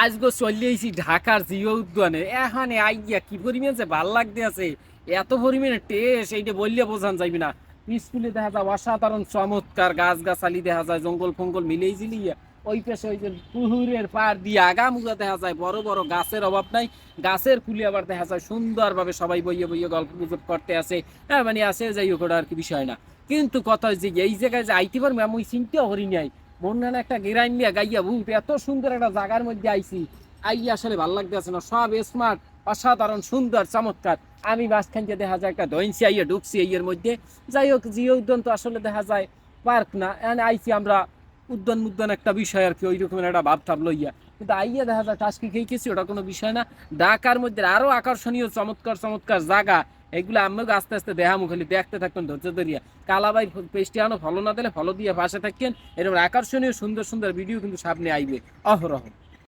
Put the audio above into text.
আজগো চলে আইছি ঢাকার জিও উদ্যানে। এখানে আইয়া কি পরিমাণ যে ভাল লাগতে আছে, এত পরিমাণে টেস্ট এইটা বললে বোঝান যাইবে না। স্কুলে দেখা যায় অসাধারণ চমৎকার গাছ গাছালি দেখা যায়, জঙ্গল ফঙ্গল মিলেই জিলিয়া ওই পাশে ওই যে পুহুরের পাড় দিয়ে আগামুগা দেখা যায় বড় বড় গাছের অভাব নাই। গাছের কুলে আবার দেখা যায় সুন্দরভাবে সবাই বইয়ে বইয়ে গল্প গুজব করতে আছে। হ্যাঁ মানে আছে, যাই হোক ওটা আর কি বিষয় না। কিন্তু কথা যে এই জায়গায় যে আইতে পারবো আমি চিন্তাও করি নাই। মনে হয় একটা গেরাইন নিয়ে গাইয়া ভূত, এত সুন্দর একটা জায়গার মধ্যে আইছি। আইয়া আসলে ভালো লাগতে আছে না, সব স্মার্ট, অসাধারণ সুন্দর চমৎকার। আমি মাঝখান দিয়ে দেখা যায় একটা দইনসি আইয়া ঢুকছি এর মধ্যে। যাই হোক, জিও উদ্যান তো আসলে দেখা যায় পার্ক না, এখানে আইছি আমরা উদ্যান মুদ্যান একটা বিষয় আর কি, ওই রকমের একটা ভাব টাব লইয়া। কিন্তু আইয়া দেখা যায় টাস্কি খেয়ে গেছি, ওটা কোনো বিষয় না। ঢাকার মধ্যে আরো আকর্ষণীয় চমৎকার চমৎকার জায়গা, এগুলো আমাকে আস্তে আস্তে দেখামু, খালি দেখতে থাকবেন ধৈর্য ধরিয়া। কালাবাই পেজটি আনো, ফলো না দিলে ফলো দিয়ে পাশে থাকেন। এরকম আকর্ষণীয় সুন্দর সুন্দর ভিডিও কিন্তু সামনে আইবে অহরহ।